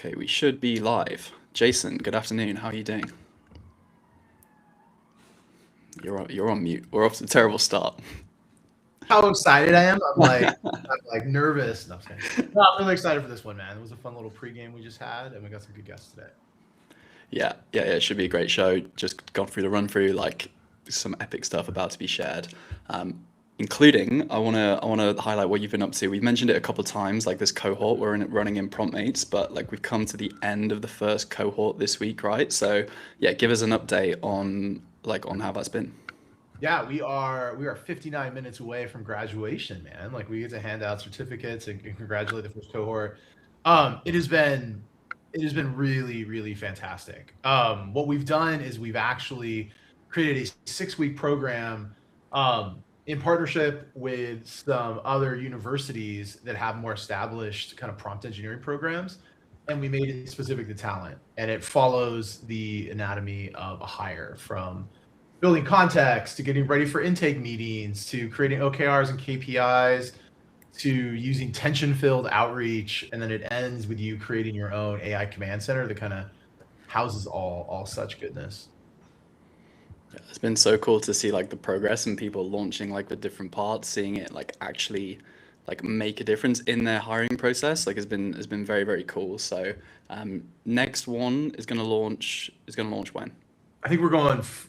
Okay, we should be live. Jason, good afternoon. How are you doing? You're on mute. We're off to a terrible start. How excited I am. I'm like nervous. No, I'm just kidding. No, I'm really excited for this one, man. It was a fun little pregame we just had, and we got some good guests today. Yeah. It should be a great show. Just gone through the run through, like some epic stuff about to be shared. Including, I wanna highlight what you've been up to. We've mentioned it a couple of times, like this cohort running in PromptMates, but like we've come to the end of the first cohort this week, right? So yeah, give us an update on how that's been. Yeah, we are 59 minutes away from graduation, man. Like we get to hand out certificates and congratulate the first cohort. It has been really, really fantastic. What we've done is we've actually created a 6-week program in partnership with some other universities that have more established kind of prompt engineering programs. And we made it specific to talent. And it follows the anatomy of a hire, from building context to getting ready for intake meetings to creating OKRs and KPIs to using tension-filled outreach, and then it ends with you creating your own AI command center that kind of houses all such goodness. Yeah, it's been so cool to see like the progress and people launching like the different parts, seeing it like actually like make a difference in their hiring process. Like has been very, very cool. So next one is gonna launch when? I think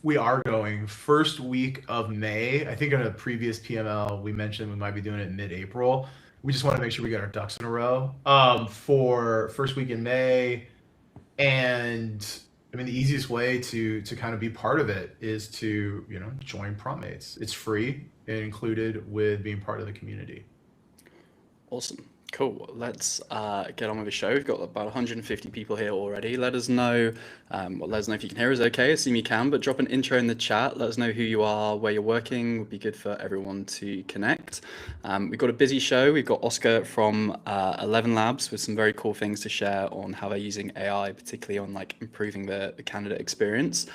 we are going first week of May. I think in a previous PML, we mentioned we might be doing it mid-April. We just want to make sure we get our ducks in a row for first week in May. And I mean, the easiest way to kind of be part of it is to, join PromptMates. It's free and included with being part of the community. Awesome. Cool. Let's get on with the show. We've got about 150 people here already. Let us know if you can hear us okay. Assume you can, but drop an intro in the chat. Let us know who you are, where you're working. Would be good for everyone to connect. We've got a busy show. We've got Oscar from ElevenLabs with some very cool things to share on how they're using AI, particularly on like improving the candidate experience,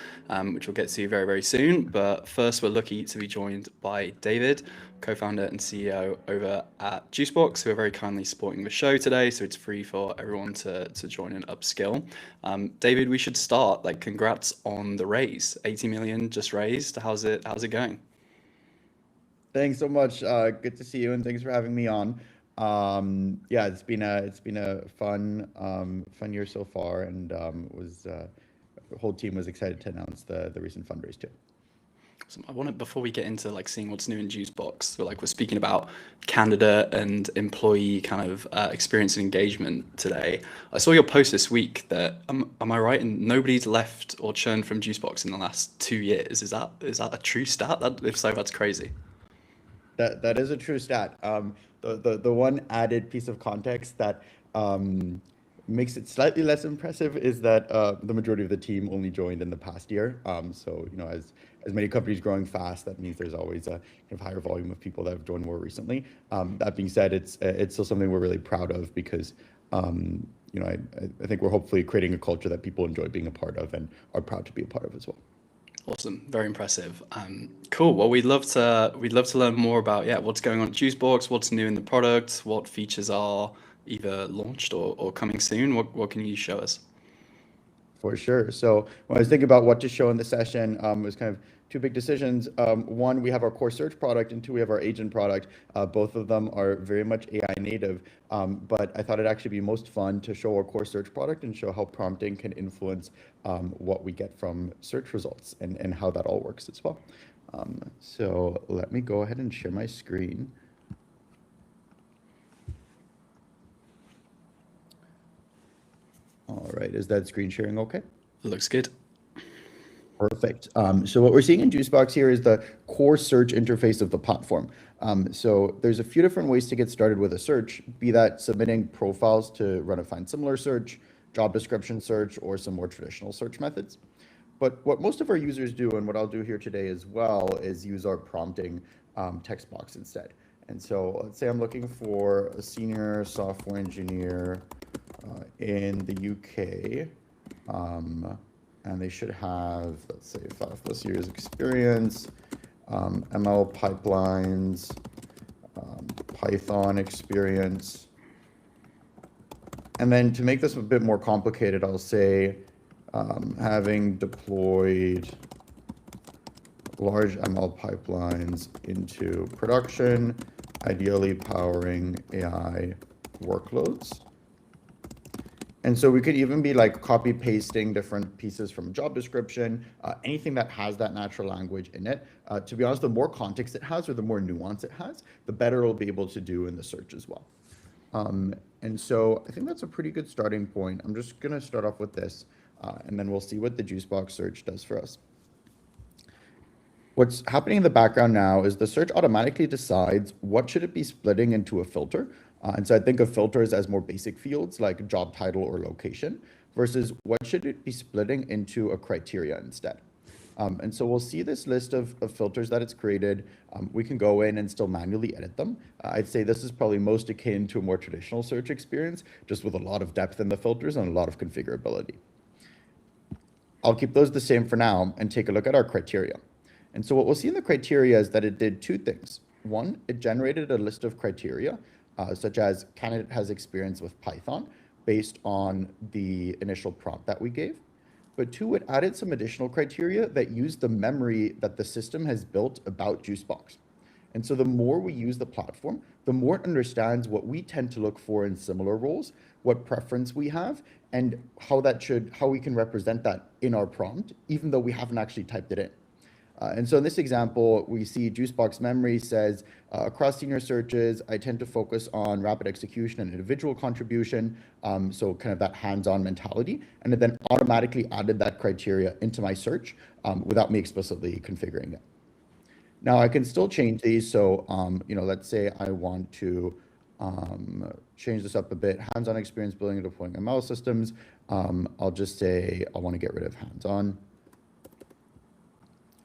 which we'll get to very, very soon. But first, we're lucky to be joined by David, co-founder and CEO over at Juicebox, who are very kindly supporting the show today. So it's free for everyone to join and upskill. David, we should start. Like, congrats on the raise. 80 million just raised. How's it going? Thanks so much. Good to see you, and thanks for having me on. Yeah, it's been a fun year so far, and was the whole team was excited to announce the recent fundraise too. So I wanted, before we get into like seeing what's new in Juicebox, we're speaking about candidate and employee kind of experience and engagement today. I saw your post this week that am I right? And nobody's left or churned from Juicebox in the last 2 years. Is that a true stat? If so, that's crazy. That is a true stat. The one added piece of context that makes it slightly less impressive is that the majority of the team only joined in the past year. So as many companies growing fast, that means there's always a kind of higher volume of people that have joined more recently. That being said, it's still something we're really proud of because I think we're hopefully creating a culture that people enjoy being a part of and are proud to be a part of as well. Awesome, very impressive. Cool. Well, we'd love to learn more about what's going on at Juicebox, what's new in the product, what features are either launched or coming soon. What can you show us? For sure. So when I was thinking about what to show in the session, it was kind of two big decisions. One, we have our core search product, and two, we have our agent product. Both of them are very much AI native, but I thought it'd actually be most fun to show our core search product and show how prompting can influence what we get from search results and how that all works as well. So let me go ahead and share my screen. All right, is that screen sharing okay? Looks good. Perfect. So what we're seeing in Juicebox here is the core search interface of the platform. So there's a few different ways to get started with a search, be that submitting profiles to run a find similar search, job description search, or some more traditional search methods. But what most of our users do, and what I'll do here today as well, is use our prompting text box instead. And so let's say I'm looking for a senior software engineer in the UK, and they should have, let's say, 5+ years experience, ML pipelines, Python experience, And then to make this a bit more complicated, I'll say having deployed large ML pipelines into production, ideally powering AI workloads. And so we could even be like copy pasting different pieces from job description, anything that has that natural language in it. To be honest, the more context it has or the more nuance it has, the better it'll be able to do in the search as well. And so I think that's a pretty good starting point. I'm just going to start off with this, and then we'll see what the Juicebox search does for us. What's happening in the background now is the search automatically decides what should it be splitting into a filter. And so I think of filters as more basic fields like job title or location versus what should it be splitting into a criteria instead. And so we'll see this list of filters that it's created. We can go in and still manually edit them. I'd say this is probably most akin to a more traditional search experience, just with a lot of depth in the filters and a lot of configurability. I'll keep those the same for now and take a look at our criteria. And so what we'll see in the criteria is that it did two things. One, it generated a list of criteria, such as candidate has experience with Python based on the initial prompt that we gave. But two, it added some additional criteria that use the memory that the system has built about Juicebox. And so the more we use the platform, the more it understands what we tend to look for in similar roles, what preference we have, and how we can represent that in our prompt, even though we haven't actually typed it in. And so in this example, we see Juicebox memory says, across senior searches, I tend to focus on rapid execution and individual contribution, so kind of that hands-on mentality, and it then automatically added that criteria into my search without me explicitly configuring it. Now I can still change these, so let's say I want to change this up a bit, hands-on experience building and deploying ML systems. I'll just say I want to get rid of hands-on,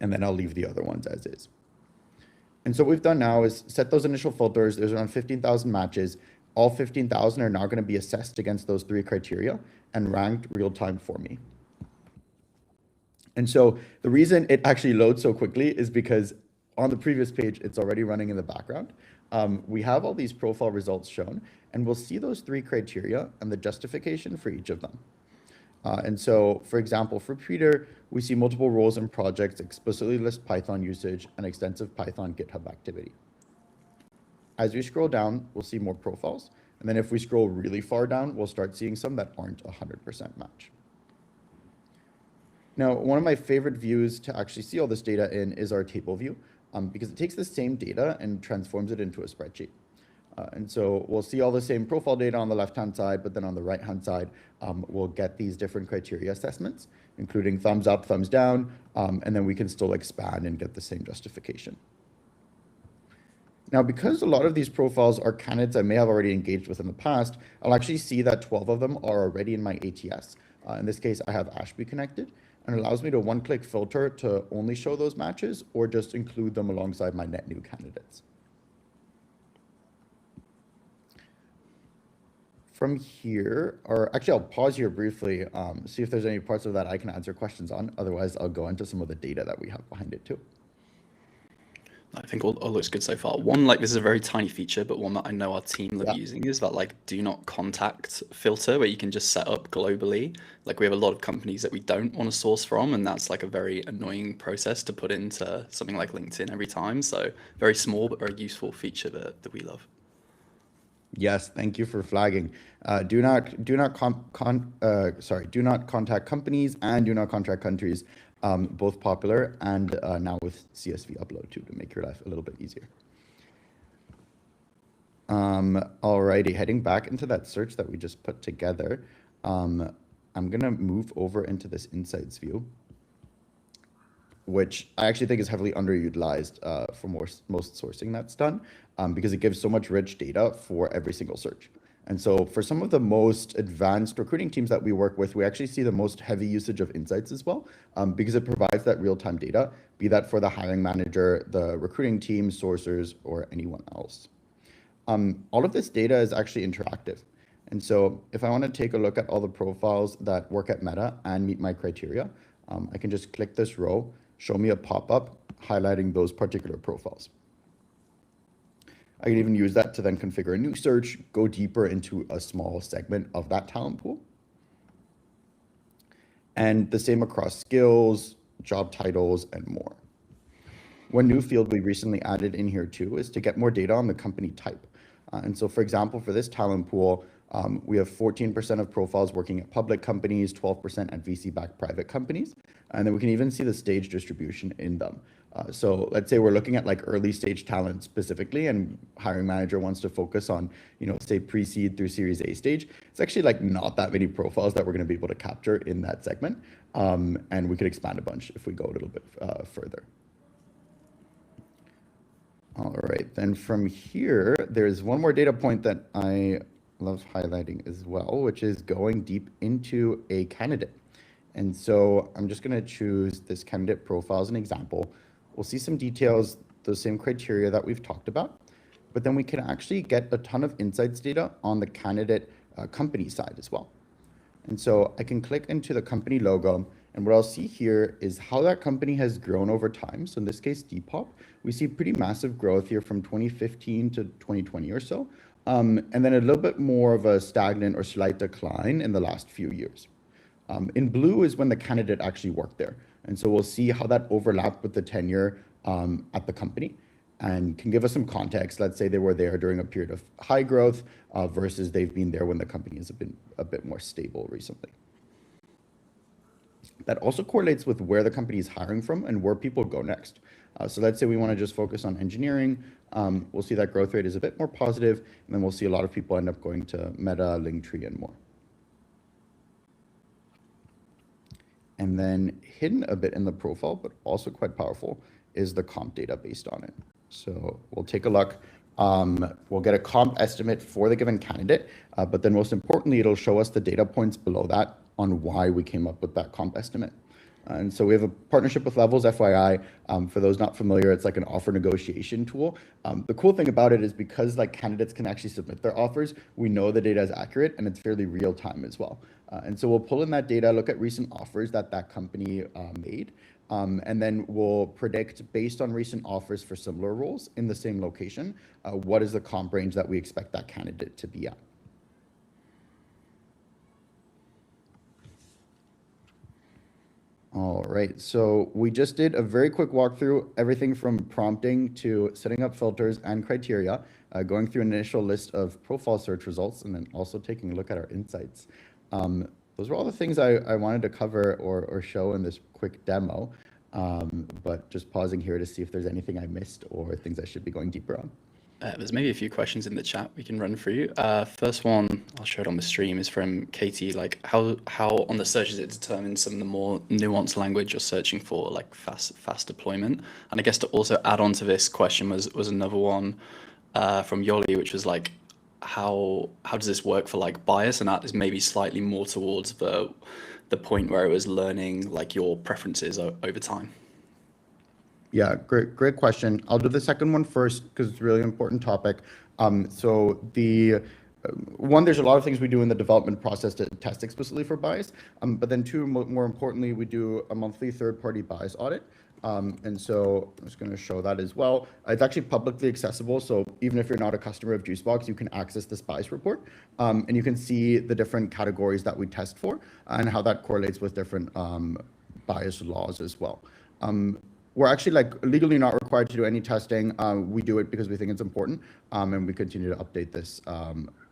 and then I'll leave the other ones as is. And so what we've done now is set those initial filters. There's around 15,000 matches. All 15,000 are now going to be assessed against those three criteria and ranked real time for me. And so the reason it actually loads so quickly is because on the previous page, it's already running in the background. We have all these profile results shown, and we'll see those three criteria and the justification for each of them. And so, for example, for Peter, we see multiple roles and projects explicitly list Python usage and extensive Python GitHub activity. As we scroll down, we'll see more profiles. And then if we scroll really far down, we'll start seeing some that aren't 100% match. Now, one of my favorite views to actually see all this data in is our table view, because it takes the same data and transforms it into a spreadsheet. And so we'll see all the same profile data on the left-hand side, but then on the right-hand side, we'll get these different criteria assessments, including thumbs up, thumbs down, and then we can still expand and get the same justification. Now, because a lot of these profiles are candidates I may have already engaged with in the past, I'll actually see that 12 of them are already in my ATS. In this case, I have Ashby connected, and it allows me to one-click filter to only show those matches or just include them alongside my net new candidates. From here, or actually I'll pause here briefly, see if there's any parts of that I can answer questions on. Otherwise, I'll go into some of the data that we have behind it too. I think all looks good so far. One, like this is a very tiny feature, but one that I know our team love using is that like do not contact filter where you can just set up globally. Like we have a lot of companies that we don't want to source from, and that's like a very annoying process to put into something like LinkedIn every time. So very small, but very useful feature that we love. Yes, thank you for flagging. Do not contact companies and do not contact countries, both popular and now with CSV upload too, to make your life a little bit easier. Alrighty, heading back into that search that we just put together, I'm gonna move over into this insights view, which I actually think is heavily underutilized for most sourcing that's done, because it gives so much rich data for every single search. And so for some of the most advanced recruiting teams that we work with, we actually see the most heavy usage of insights as well, because it provides that real-time data, be that for the hiring manager, the recruiting team, sourcers, or anyone else. All of this data is actually interactive. And so if I want to take a look at all the profiles that work at Meta and meet my criteria, I can just click this row, show me a pop-up highlighting those particular profiles. I can even use that to then configure a new search, go deeper into a small segment of that talent pool. And the same across skills, job titles, and more. One new field we recently added in here too is to get more data on the company type. And so for example, for this talent pool, we have 14% of profiles working at public companies, 12% at VC-backed private companies. And then we can even see the stage distribution in them. So let's say we're looking at like early stage talent specifically, and hiring manager wants to focus on, say pre-seed through Series A stage. It's actually like not that many profiles that we're going to be able to capture in that segment. And we could expand a bunch if we go a little bit further. All right, then from here, there's one more data point that I love highlighting as well, which is going deep into a candidate. And so I'm just going to choose this candidate profile as an example. We'll see some details, those same criteria that we've talked about, but then we can actually get a ton of insights data on the candidate company side as well. And so I can click into the company logo, and what I'll see here is how that company has grown over time. So in this case, Depop, we see pretty massive growth here from 2015 to 2020 or so, and then a little bit more of a stagnant or slight decline in the last few years. In blue is when the candidate actually worked there. And so we'll see how that overlapped with the tenure at the company and can give us some context. Let's say they were there during a period of high growth versus they've been there when the company has been a bit more stable recently. That also correlates with where the company is hiring from and where people go next. So let's say we want to just focus on engineering. We'll see that growth rate is a bit more positive, and then we'll see a lot of people end up going to Meta, Linktree, and more. And then hidden a bit in the profile, but also quite powerful, is the comp data based on it. So we'll take a look. We'll get a comp estimate for the given candidate, but then most importantly, it'll show us the data points below that on why we came up with that comp estimate. And so we have a partnership with Levels, FYI. For those not familiar, it's like an offer negotiation tool. The cool thing about it is because like candidates can actually submit their offers, we know the data is accurate and it's fairly real time as well. And so we'll pull in that data, look at recent offers that company made, and then we'll predict based on recent offers for similar roles in the same location, what is the comp range that we expect that candidate to be at. All right, so we just did a very quick walkthrough, everything from prompting to setting up filters and criteria, going through an initial list of profile search results, and then also taking a look at our insights. Those were all the things I wanted to cover or show in this quick demo, but just pausing here to see if there's anything I missed or things I should be going deeper on. There's maybe a few questions in the chat we can run through. First one, I'll show it on the stream, is from Katie. Like, how on the search is it determine some of the more nuanced language you're searching for, like fast deployment? And I guess to also add on to this question was another one from Yoli, which was like, how does this work for like bias? And that is maybe slightly more towards the point where it was learning like your preferences over time. Yeah, great question. I'll do the second one first because it's a really important topic. So the one, there's a lot of things we do in the development process to test explicitly for bias, but then two, more importantly, we do a monthly third-party bias audit. And so I'm just going to show that as well. It's actually publicly accessible. So even if you're not a customer of Juicebox, you can access this bias report, and you can see the different categories that we test for and how that correlates with different bias laws as well. We're actually like legally not required to do any testing. We do it because we think it's important, and we continue to update this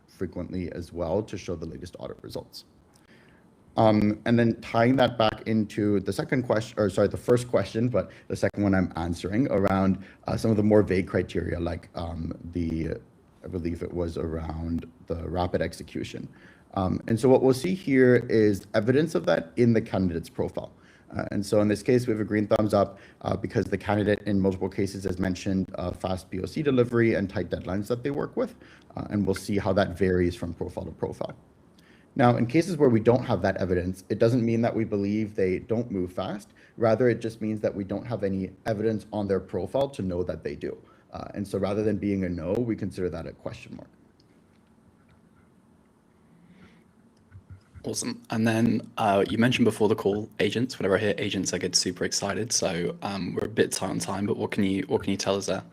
frequently as well to show the latest audit results. And then tying that back into the second question, or sorry, the first question, but the second one I'm answering around some of the more vague criteria, like I believe it was around the rapid execution. And so what we'll see here is evidence of that in the candidate's profile. And so in this case, we have a green thumbs up because the candidate in multiple cases has mentioned fast POC delivery and tight deadlines that they work with. And we'll see how that varies from profile to profile. Now, in cases where we don't have that evidence, it doesn't mean that we believe they don't move fast. Rather, it just means that we don't have any evidence on their profile to know that they do. And so rather than being a no, we consider that a question mark. Awesome. And then you mentioned before the call agents. Whenever I hear agents, I get super excited. So we're a bit tight on time, but what can you tell us there?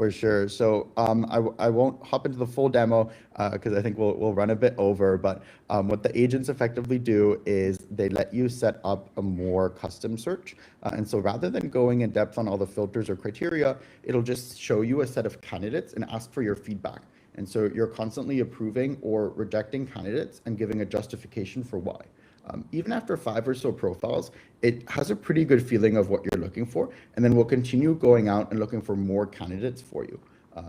For sure. So I won't hop into the full demo because I think we'll run a bit over. But what the agents effectively do is they let you set up a more custom search. And so rather than going in depth on all the filters or criteria, it'll just show you a set of candidates and ask for your feedback. And so you're constantly approving or rejecting candidates and giving a justification for why. Even after 5 or so profiles, it has a pretty good feeling of what you're looking for. And then we'll continue going out and looking for more candidates for you.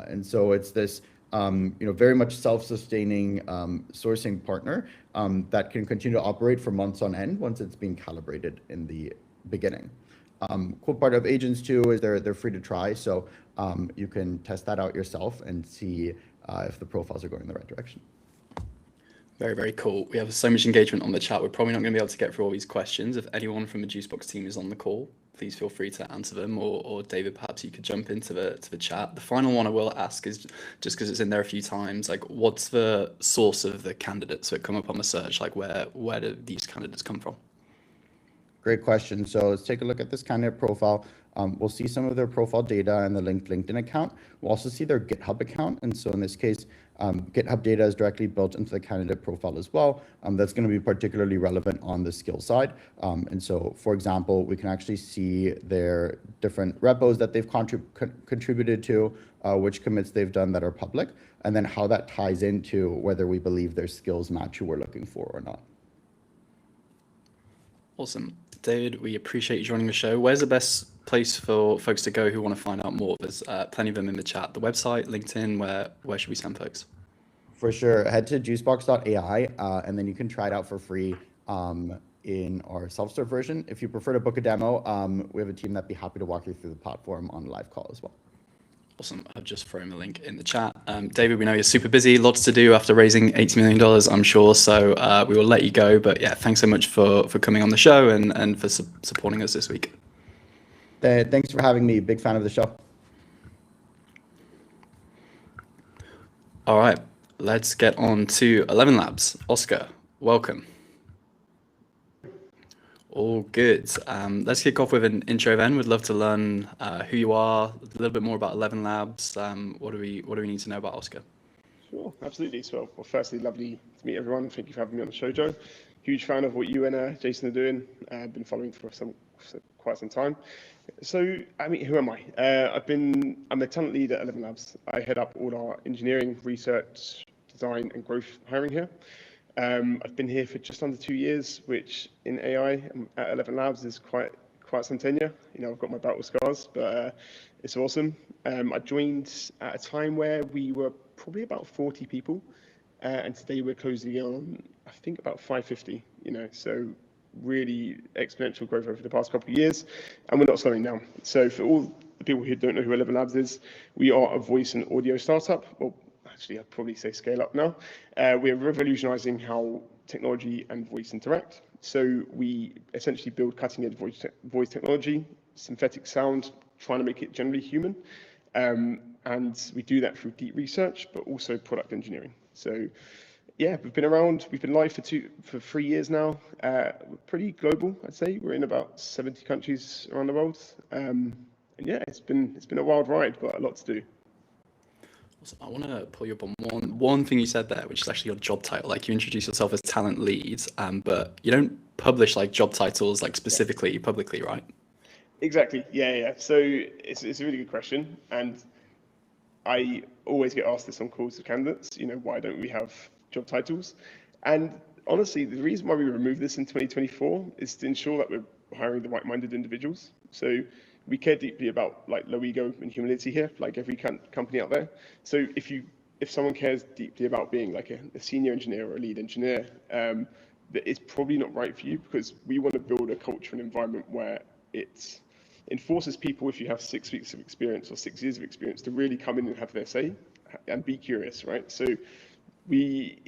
And so it's this very much self-sustaining sourcing partner that can continue to operate for months on end once it's being calibrated in the beginning. Cool part of agents too is they're free to try. So you can test that out yourself and see if the profiles are going in the right direction. Very, very cool. We have so much engagement on the chat. We're probably not going to be able to get through all these questions. If anyone from the Juicebox team is on the call, please feel free to answer them, or David, perhaps you could jump into the chat. The final one I will ask is, just because it's in there a few times, like, what's the source of the candidates that come up on the search? Like, where do these candidates come from? Great question. So let's take a look at this candidate profile. We'll see some of their profile data and the linked LinkedIn account. We'll also see their GitHub account. And so in this case, GitHub data is directly built into the candidate profile as well. That's going to be particularly relevant on the skill side. And so, for example, we can actually see their different repos that they've contributed to, which commits they've done that are public, and then how that ties into whether we believe their skills match who we're looking for or not. Awesome. David, we appreciate you joining the show. Where's the best place for folks to go who want to find out more? There's plenty of them in the chat. The website, LinkedIn, where should we send folks? For sure. Head to juicebox.ai and then you can try it out for free in our self-serve version. If you prefer to book a demo, we have a team that'd be happy to walk you through the platform on a live call as well. Awesome. I've just thrown the link in the chat. David, we know you're super busy, lots to do after raising $80 million, I'm sure. So we will let you go. But yeah, thanks so much for coming on the show and for supporting us this week. Thanks for having me. Big fan of the show. All right, let's get on to ElevenLabs. Oscar, welcome. All good. Let's kick off with an intro then. We'd love to learn who you are, a little bit more about ElevenLabs. What do we need to know about Oscar? Sure, absolutely. So, well, firstly, lovely to meet everyone. Thank you for having me on the show, Joe. Huge fan of what you and Jason are doing. I've been following for quite some time. So, I mean, who am I? I'm the talent lead at ElevenLabs. I head up all our engineering, research, design, and growth hiring here. I've been here for just under 2 years, which in AI at ElevenLabs is quite some tenure. You know, I've got my battle scars, but it's awesome. I joined at a time where we were probably about 40 people, and today we're closing on, I think, about 550. You know, so really exponential growth over the past couple of years, and we're not slowing down. So for all the people who don't know who ElevenLabs is, we are a voice and audio startup. Well, actually, I'd probably say scale up now. We're revolutionizing how technology and voice interact. So we essentially build cutting edge voice technology, synthetic sound, trying to make it generally human. And we do that through deep research, but also product engineering. So yeah, we've been around, we've been live for 3 years now. We're pretty global, I'd say. We're in about 70 countries around the world. And yeah, it's been a wild ride, but a lot to do. I want to pull you up on one thing you said there, which is actually your job title. Like, you introduce yourself as talent lead, but you don't publish like job titles like specifically publicly, right? Exactly. Yeah. So it's a really good question, and I always get asked this on calls to candidates. You know, why don't we have job titles? And honestly, the reason why we removed this in 2024 is to ensure that we're hiring the right-minded individuals. So we care deeply about like low ego and humility here, like every company out there. So if someone cares deeply about being like a senior engineer or a lead engineer, that it's probably not right for you, because we want to build a culture and environment where it enforces people, if you have 6 weeks of experience or 6 years of experience, to really come in and have their say and be curious, right? So we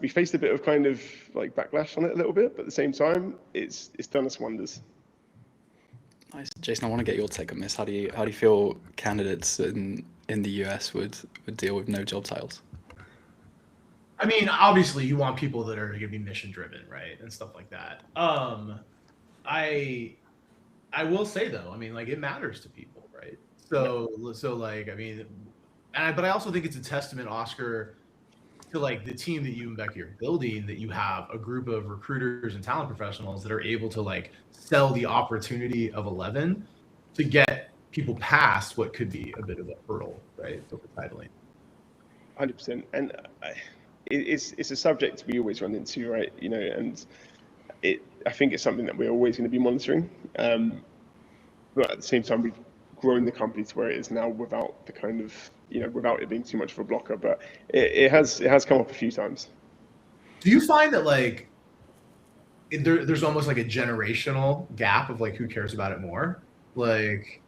faced a bit of kind of like backlash on it a little bit, but at the same time, it's done us wonders. Nice. Jason, I want to get your take on this. How do you feel candidates in the US would deal with no job titles? I mean, obviously you want people that are going to be mission driven, right? And stuff like that. I will say though, I mean, like, it matters to people, right? So like, I mean, but I also think it's a testament, Oscar, to like the team that you and Becky are building, that you have a group of recruiters and talent professionals that are able to like sell the opportunity of 11 to get people past what could be a bit of a hurdle, right? Over titling. 100%. And it's a subject we always run into, right? You know, and I think it's something that we're always going to be monitoring. But at the same time, we've grown the company to where it is now without the kind of, you know, without it being too much of a blocker. But it has come up a few times. Do you find that like there's almost like a generational gap of like who cares about it more? Like,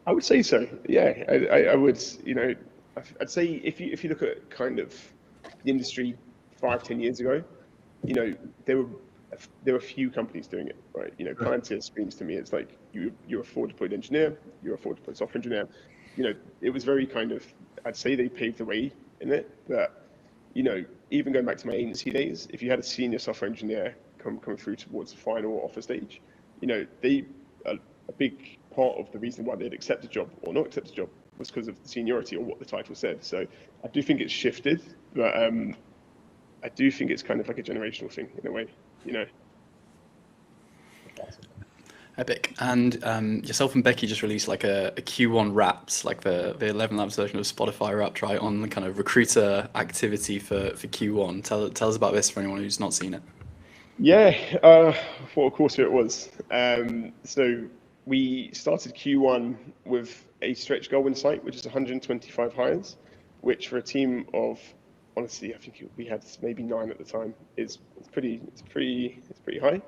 I would say so. Yeah, I would. You know, I'd say if you look at kind of the industry 5-10 years ago, you know, there were few companies doing it, right? You know, Palantir screams to me, it's like you're a forward deployed engineer, you're a forward deployed software engineer. You know, it was very kind of, I'd say they paved the way in it, but you know, even going back to my agency days, if you had a senior software engineer come through towards the final offer stage, you know, a big part of the reason why they'd accept a job or not accept a job was because of the seniority or what the title said. So I do think it's shifted, but I do think it's kind of like a generational thing in a way, you know. Epic. And yourself and Becky just released like a Q1 Wrapped, like the ElevenLabs version of Spotify Wrapped, right, on the kind of recruiter activity for Q1. Tell us about this for anyone who's not seen it. Yeah, what a quarter it was. So we started Q1 with a stretch goal in sight, which is 125 hires, which for a team of, honestly, I think we had maybe 9 at the time, it's pretty high.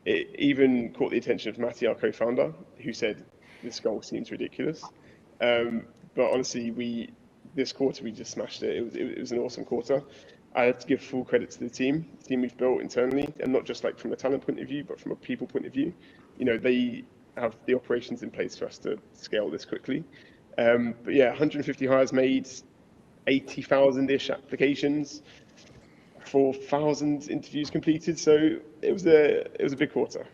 It even caught the attention of Matty, our co-founder, who said this goal seems ridiculous. But honestly, this quarter we just smashed it. It was an awesome quarter. I have to give full credit to the team we've built internally, and not just like from a talent point of view, but from a people point of view. You know, they have the operations in place for us to scale this quickly. But yeah, 150 hires made, 80,000-ish applications, 4,000 interviews completed. So it was a big quarter.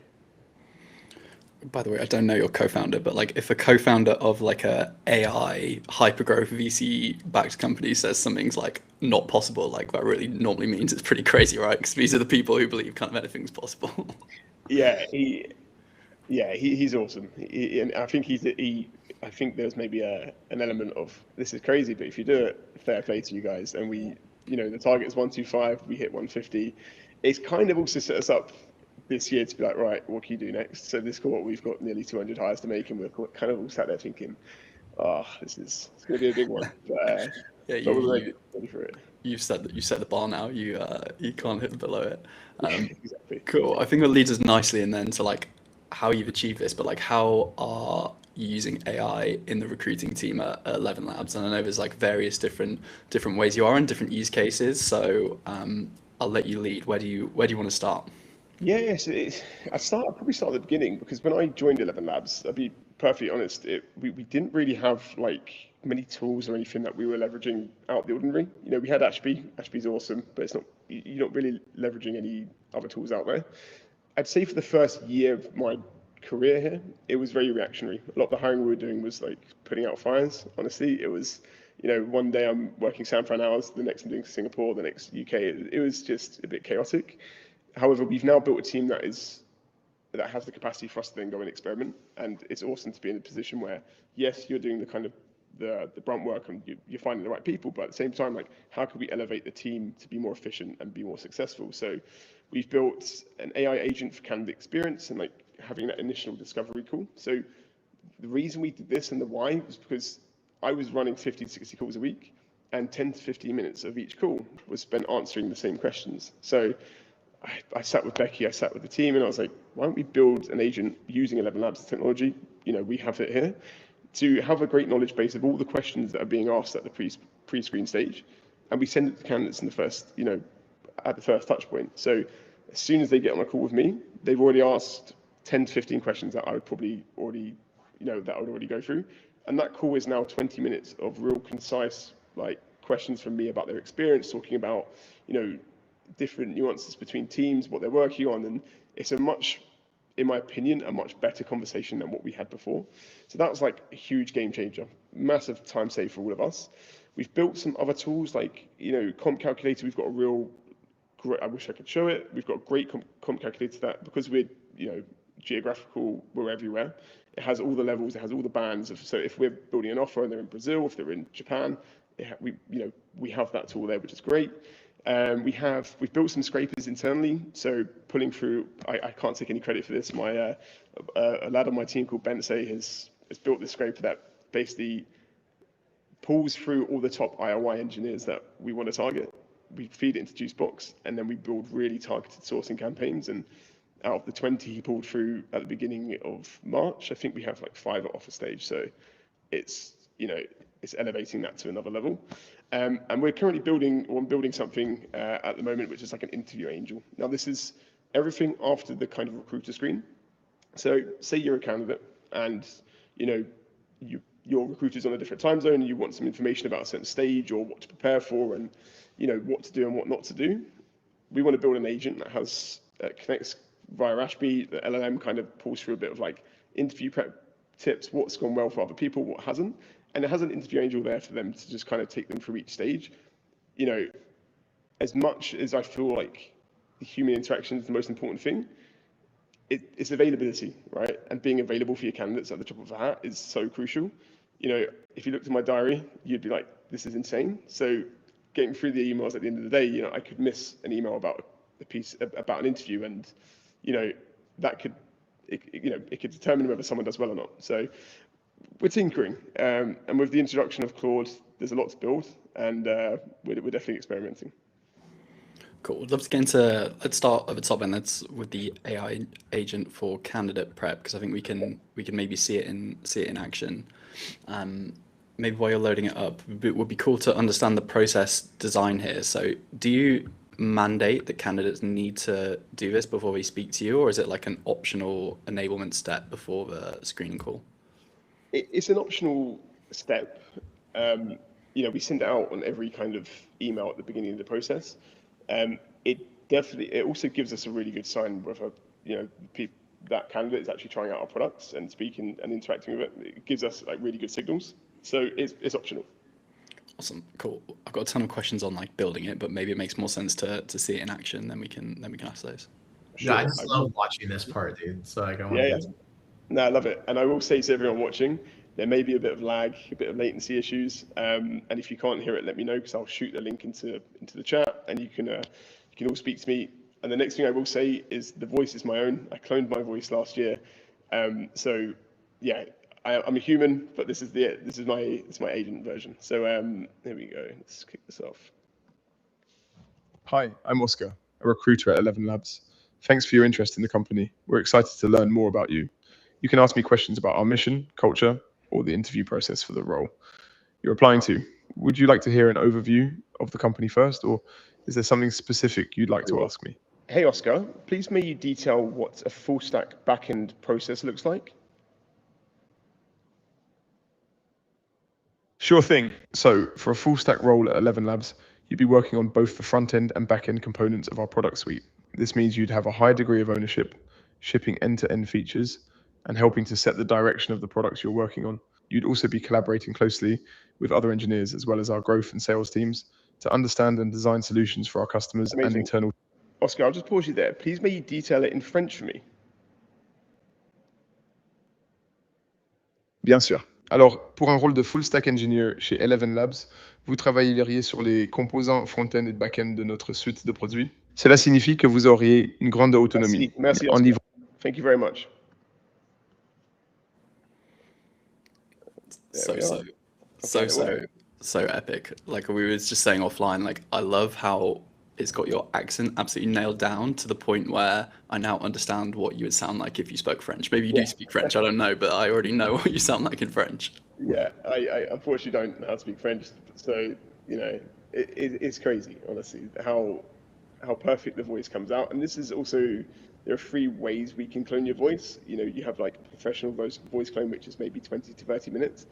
By the way, I don't know your co-founder, but like if a co-founder of like a AI hypergrowth VC-backed company says something's like not possible, like that really normally means it's pretty crazy, right? Because these are the people who believe kind of anything's possible. Yeah, he's awesome. And I think I think there's maybe an element of this is crazy, but if you do it, fair play to you guys. And you know, the target is 125, we hit 150. It's kind of also set us up this year to be like, right, what can you do next? So this quarter we've got nearly 200 hires to make, and we're kind of all sat there thinking, it's going to be a big one. But, Yeah, but we're ready for it. You set the bar now. You can't hit below it. Exactly. Cool. I think that leads us nicely in then to like how you've achieved this, but like how are you using AI in the recruiting team at ElevenLabs? And I know there's like various different ways you are in different use cases. So I'll let you lead. Where do you want to start? Yeah, so I'd probably start at the beginning, because when I joined ElevenLabs, I'll be perfectly honest, we didn't really have like many tools or anything that we were leveraging out the ordinary. You know, we had Ashby. Ashby's awesome, but you're not really leveraging any other tools out there. I'd say for the first year of my career here, it was very reactionary. A lot of the hiring we were doing was like putting out fires. Honestly, it was, you know, one day I'm working San Fran hours, the next I'm doing Singapore, the next UK. It was just a bit chaotic. However, we've now built a team that has the capacity for us to then go and experiment, and it's awesome to be in a position where, yes, you're doing the kind of the brunt work and you're finding the right people, but at the same time, like, how can we elevate the team to be more efficient and be more successful? So we've built an AI agent for candidate experience and like having that initial discovery call. So the reason we did this and the why was because I was running 50 to 60 calls a week, and 10 to 15 minutes of each call was spent answering the same questions. So I sat with Becky, I sat with the team, and I was like, why don't we build an agent using ElevenLabs technology? You know, we have it here, to have a great knowledge base of all the questions that are being asked at the pre-screen stage, and we send it to candidates in the first, you know, at the first touch point. So as soon as they get on a call with me, they've already asked 10 to 15 questions that I would probably already, you know, that I would already go through. And that call is now 20 minutes of real concise, like, questions from me about their experience, talking about, you know, different nuances between teams, what they're working on, and it's a much in my opinion, a much better conversation than what we had before. So that was like a huge game changer, massive time save for all of us. We've built some other tools like, comp calculator. We've got a real great, I wish I could show it. We've got a great comp calculator that, because we're, geographical, we're everywhere. It has all the levels, it has all the bands. So if we're building an offer and they're in Brazil, if they're in Japan, we have that tool there, which is great. We've built some scrapers internally, so pulling through. I can't take any credit for this. A lad on my team called Bensei has built this scraper that basically pulls through all the top IOI engineers that we want to target. We feed it into Juicebox, and then we build really targeted sourcing campaigns. And out of the 20 he pulled through at the beginning of March, I think we have like 5 at offer stage. So it's elevating that to another level. And we're currently building something at the moment, which is like an interview angel. Now, this is everything after the kind of recruiter screen. So say you're a candidate and, your recruiter's on a different time zone and you want some information about a certain stage or what to prepare for and, what to do and what not to do. We want to build an agent that connects via Ashby. The LLM kind of pulls through a bit of like interview prep tips, what's gone well for other people, what hasn't. And it has an interview angel there for them to just kind of take them through each stage. As much as I feel like the human interaction is the most important thing, it's availability, right? And being available for your candidates at the top of the hat is so crucial. If you looked at my diary, you'd be like, this is insane. So getting through the emails at the end of the day, I could miss an email about a piece, about an interview, and, that could, it could determine whether someone does well or not. So we're tinkering, and with the introduction of Claude, there's a lot to build, and we're definitely experimenting. Cool. I'd love to get into, let's start at the top end. That's with the AI agent for candidate prep, because I think we can maybe see it in action. Maybe while you're loading it up, it would be cool to understand the process design here. So do you mandate that candidates need to do this before we speak to you, or is it like an optional enablement step before the screening call? It's an optional step. We send it out on every kind of email at the beginning of the process. It also gives us a really good sign whether that candidate is actually trying out our products and speaking and interacting with it. It gives us like really good signals. So it's optional. Awesome, cool. I've got a ton of questions on like building it, but maybe it makes more sense to see it in action. Then we can ask those. Sure. Yeah, I just love watching this part, dude. So I want to get. No, I love it. And I will say to everyone watching, there may be a bit of lag, a bit of latency issues. And if you can't hear it, let me know, because I'll shoot the link into the chat, and you can all speak to me. And the next thing I will say is the voice is my own. I cloned my voice last year. So yeah, I'm a human, but this is my agent version. So here we go. Let's kick this off. Hi, I'm Oscar, a recruiter at ElevenLabs. Thanks for your interest in the company. We're excited to learn more about you. You can ask me questions about our mission, culture, or the interview process for the role you're applying to. Would you like to hear an overview of the company first, or is there something specific you'd like to ask me? Hey, Oscar, please may you detail what a full stack backend process looks like? Sure thing. So for a full stack role at ElevenLabs, you'd be working on both the front end and back end components of our product suite. This means you'd have a high degree of ownership, shipping end-to-end features, and helping to set the direction of the products you're working on. You'd also be collaborating closely with other engineers as well as our growth and sales teams to understand and design solutions for our customers. Amazing. And internal. Oscar, I'll just pause you there. Please may you detail it in French for me? Bien sûr. Alors, pour un rôle de full stack engineer chez ElevenLabs, vous travailleriez sur les composants front-end et back-end de notre suite de produits. Cela signifie que vous auriez une grande autonomie. Merci, Oscar. Thank you very much. So epic. Like we were just saying offline, like I love how it's got your accent absolutely nailed down to the point where I now understand what you would sound like if you spoke French. Maybe you do speak French, I don't know, but I already know what you sound like in French. Yeah, I unfortunately don't know how to speak French, so it's crazy, honestly, how perfect the voice comes out. And this is also, there are 3 ways we can clone your voice. You have like professional voice clone, which is maybe 20 to 30 minutes,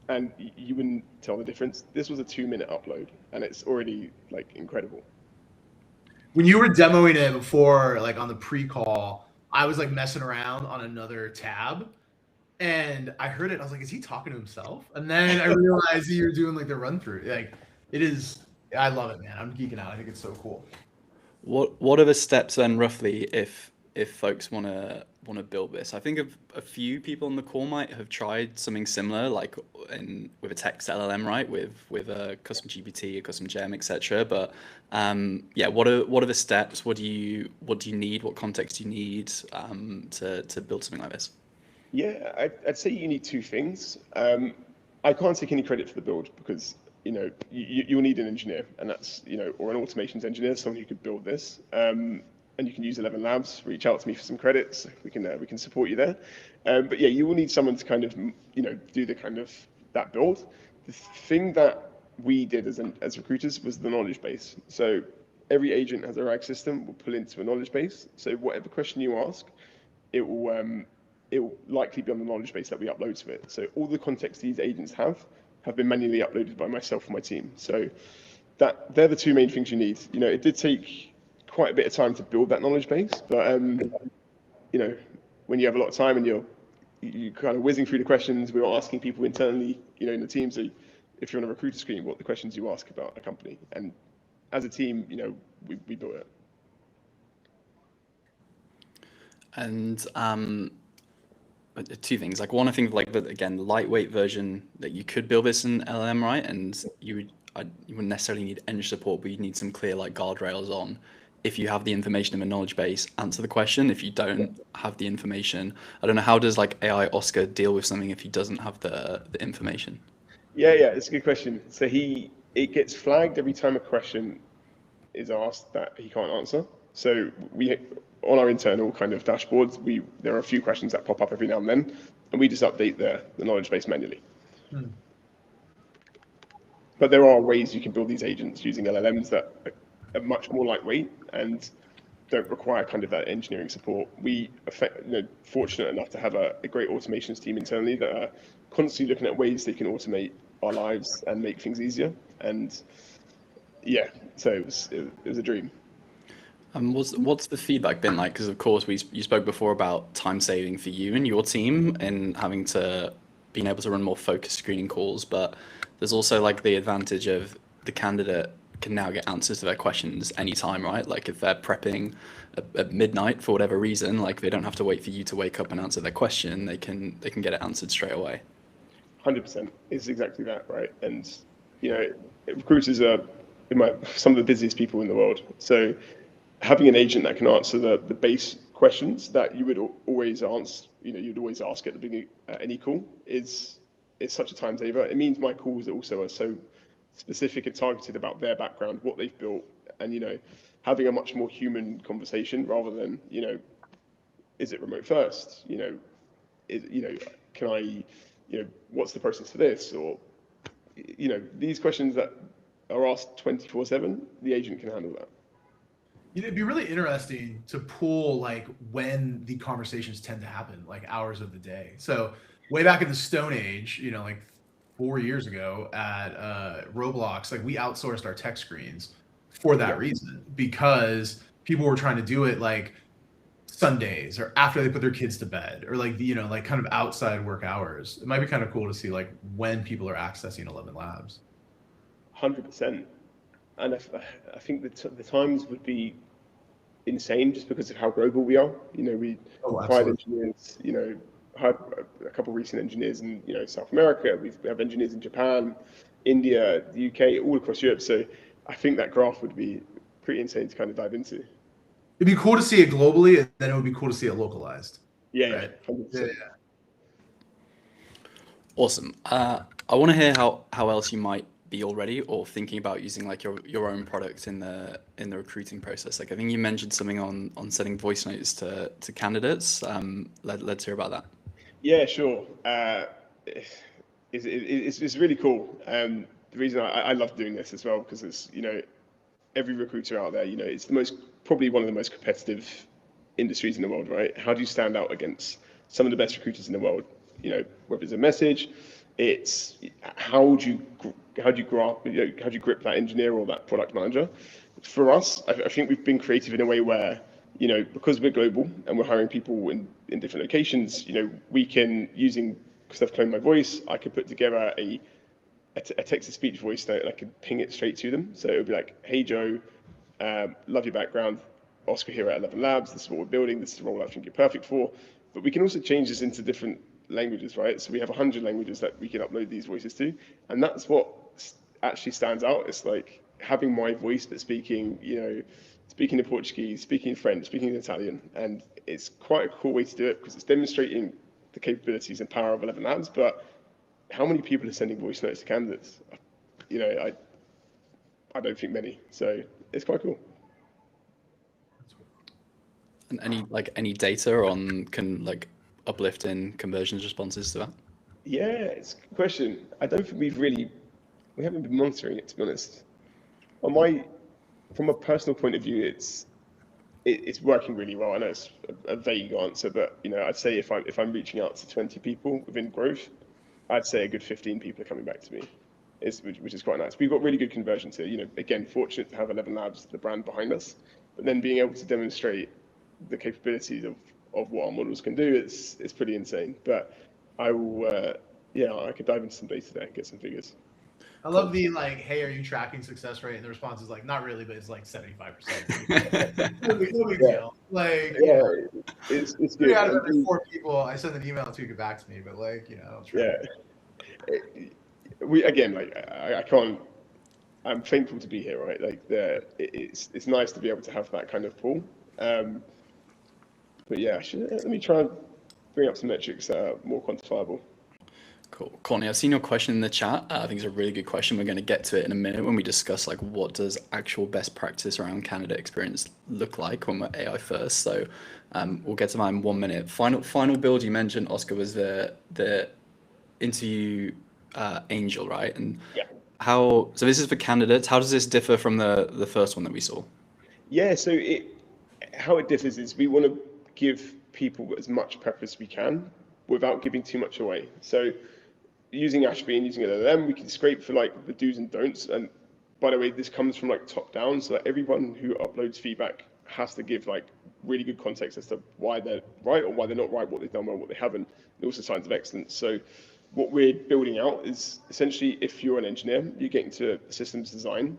and you wouldn't tell the difference. This was a 2-minute upload, and it's already like incredible. When you were demoing it before, like on the pre-call, I was like messing around on another tab, and I heard it. I was like, "Is he talking to himself?" And then I realized that you're doing like the run through. Like, it is. I love it, man. I'm geeking out. I think it's so cool. What are the steps then, roughly, if folks wanna build this? I think a few people on the call might have tried something similar, like with a text LLM, right? With a custom GPT, a custom gem, etc. But yeah, what are the steps? What do you need? What context do you need to build something like this? Yeah, I'd say you need two things. I can't take any credit for the build because you'll need an engineer, and that's or an automations engineer, someone who could build this. And you can use ElevenLabs. Reach out to me for some credits. We can support you there. But yeah, you will need someone to kind of do the kind of that build. The thing that we did as recruiters was the knowledge base. So every agent has a RAG system. Will pull into a knowledge base. So whatever question you ask, it will likely be on the knowledge base that we upload to it. So all the context these agents have been manually uploaded by myself and my team. So they're the two main things you need. It did take quite a bit of time to build that knowledge base, but when you have a lot of time and you're kind of whizzing through the questions, we were asking people internally, in the team. So if you're on a recruiter screen, what the questions you ask about a company, and as a team, we built it. And two things. Like one, I think like the lightweight version that you could build this in LLM, right? And you wouldn't necessarily need Eng support, but you need some clear like guardrails on. If you have the information in a knowledge base, answer the question. If you don't have the information, I don't know, how does like AI Oscar deal with something if he doesn't have the information? Yeah, it's a good question. So it gets flagged every time a question is asked that he can't answer. So on our internal kind of dashboards, there are a few questions that pop up every now and then, and we just update the knowledge base manually. But there are ways you can build these agents using LLMs that are much more lightweight and don't require kind of that engineering support. We are fortunate enough to have a great automations team internally that are constantly looking at ways they can automate our lives and make things easier. And yeah, so it was a dream. What's the feedback been like? Because of course you spoke before about time saving for you and your team and being able to run more focused screening calls, but there's also like the advantage of the candidate can now get answers to their questions anytime, right? Like if they're prepping at midnight for whatever reason, like they don't have to wait for you to wake up and answer their question. They can get it answered straight away. 100%. It's exactly that, right? And recruiters are some of the busiest people in the world. So having an agent that can answer the base questions that you would always ask, you'd always ask at the beginning any call is such a time saver. It means my calls also are so specific and targeted about their background, what they've built, and having a much more human conversation rather than is it remote first? Can I what's the process for this? Or these questions that are asked 24/7, the agent can handle that. It'd be really interesting to pull like when the conversations tend to happen, like hours of the day. So way back in the Stone Age, like 4 years ago at Roblox, like we outsourced our tech screens for that reason, because people were trying to do it like Sundays or after they put their kids to bed, or like like kind of outside work hours. It might be kind of cool to see like when people are accessing ElevenLabs. 100%. And I think the times would be insane just because of how global we are. We hired engineers, hired a couple of recent engineers in South America. We have engineers in Japan, India, the UK, all across Europe. So I think that graph would be pretty insane to kind of dive into. It'd be cool to see it globally, and then it would be cool to see it localized. Yeah, right? 100%. Yeah. Awesome. I want to hear how else you might be already or thinking about using like your own product in the recruiting process. Like I think you mentioned something on sending voice notes to candidates. Let's hear about that. Yeah, sure. It's really cool. The reason I love doing this as well, because it's every recruiter out there, it's probably one of the most competitive industries in the world, right? How do you stand out against some of the best recruiters in the world? Whether it's a message, it's how do you grip that engineer or that product manager? For us, I think we've been creative in a way where because we're global and we're hiring people in different locations, we can, because I've cloned my voice, I could put together a text-to-speech voice note and I could ping it straight to them. So it would be like, hey, Joe, love your background. Oscar here at ElevenLabs. This is what we're building. This is the role I think you're perfect for. But we can also change this into different languages, right? So we have 100 languages that we can upload these voices to. And that's what actually stands out. It's like having my voice, but speaking in Portuguese, speaking in French, speaking in Italian. And it's quite a cool way to do it because it's demonstrating the capabilities and power of ElevenLabs. But how many people are sending voice notes to candidates? I don't think many. So it's quite cool. And any data on uplift in conversions responses to that? Yeah, it's a good question. I don't think we haven't been monitoring it, to be honest. From a personal point of view, it's working really well. I know it's a vague answer, but I'd say if I'm reaching out to 20 people within growth, I'd say a good 15 people are coming back to me, which is quite nice. We've got really good conversions here. Again, fortunate to have ElevenLabs, the brand behind us, but then being able to demonstrate the capabilities of what our models can do, it's pretty insane. But I will, I could dive into some data there and get some figures. I love the hey, are you tracking success rate? And the response is not really, but it's 75%. No big deal. It's 3 good. out of every 4 people I send an email to get back to me, but I'll try. Yeah. I can't. I'm thankful to be here, right? It's nice to be able to have that kind of pool. But yeah, let me try and bring up some metrics that are more quantifiable. Cool. Courtney, I've seen your question in the chat. I think it's a really good question. We're going to get to it in a minute when we discuss what does actual best practice around candidate experience look like when we're AI first. So we'll get to that in 1 minute. Final build you mentioned, Oscar, was the interview angel, right? And yeah. So this is for candidates. How does this differ from the first one that we saw? Yeah, so how it differs is we want to give people as much prep as we can without giving too much away. So using Ashby and using LLM, we can scrape for the do's and don'ts. And by the way, this comes from top down, so that everyone who uploads feedback has to give really good context as to why they're right or why they're not right, what they've done well, what they haven't, and also signs of excellence. So what we're building out is essentially, if you're an engineer, you get into systems design.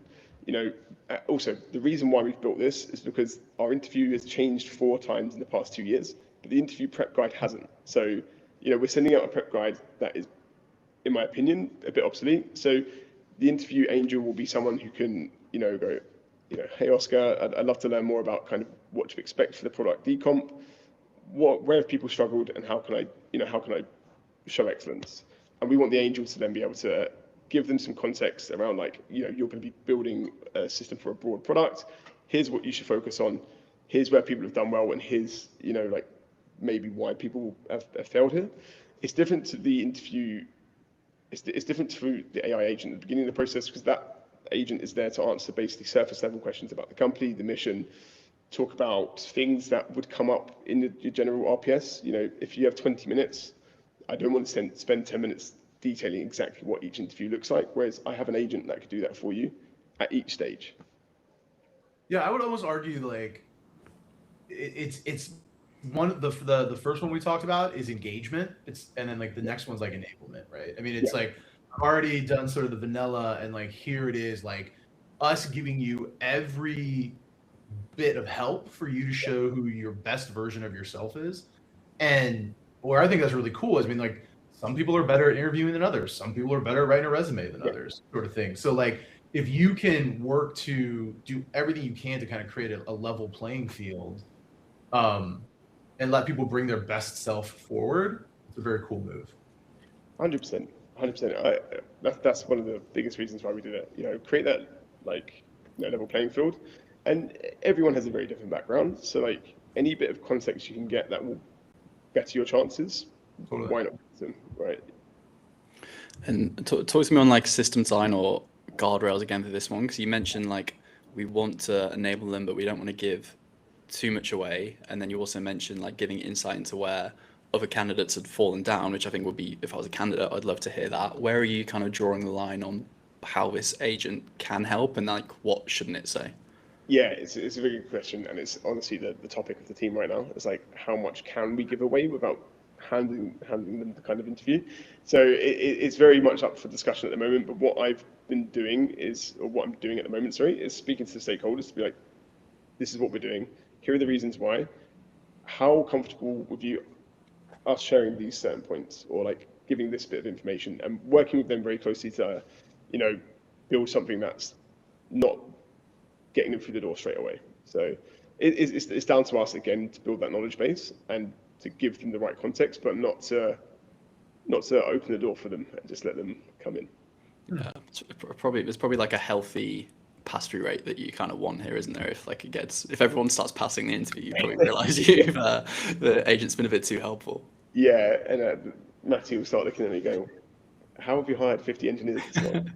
Also, the reason why we've built this is because our interview has changed 4 times in the past 2 years, but the interview prep guide hasn't. So, we're sending out a prep guide that is, in my opinion, a bit obsolete. So the interview angel will be someone who can, go, hey, Oscar, I'd love to learn more about kind of what to expect for the product decomp. Where have people struggled, and how can I show excellence? And we want the angel to then be able to give them some context around you're going to be building a system for a broad product. Here's what you should focus on. Here's where people have done well, and here's, maybe why people have failed here. It's different to the interview. It's different to the AI agent at the beginning of the process, because that agent is there to answer basically surface level questions about the company, the mission, talk about things that would come up in your general RPS. If you have 20 minutes, I don't want to spend 10 minutes detailing exactly what each interview looks like, whereas I have an agent that could do that for you at each stage. Yeah, I would almost argue it's one of the first one we talked about is engagement. And then the next one's enablement, right? I mean, it's I've already done sort of the vanilla, and here it is us giving you every bit of help for you to show who your best version of yourself is. And where I think that's really cool is, some people are better at interviewing than others. Some people are better at writing a resume than others, sort of thing. So if you can work to do everything you can to kind of create a level playing field, and let people bring their best self forward, it's a very cool move. 100%. That's one of the biggest reasons why we did it. Create that level playing field, and everyone has a very different background. So any bit of context you can get that will better your chances. Totally. Why not use them, right? And talk to me on system design or guardrails again for this one, because you mentioned we want to enable them, but we don't want to give too much away. And then you also mentioned giving insight into where other candidates had fallen down, which I think would be, if I was a candidate, I'd love to hear that. Where are you kind of drawing the line on how this agent can help, and what shouldn't it say? Yeah, it's a very good question, and it's honestly the topic of the team right now. It's like, how much can we give away without handing them the kind of interview? So it's very much up for discussion at the moment. But what I've been doing is, or what I'm doing at the moment, sorry, is speaking to the stakeholders to be like, this is what we're doing. Here are the reasons why. How comfortable with you us sharing these certain points, or like giving this bit of information, and working with them very closely to, build something that's not getting them through the door straight away. So it's down to us again to build that knowledge base and to give them the right context, but not to open the door for them and just let them come in. Yeah, it's probably like a healthy pass-through rate that you kind of want here, isn't there? If everyone starts passing the interview, you probably realize the agent's been a bit too helpful. Yeah, and Matty will start looking at me going, "How have you hired 50 engineers this long?"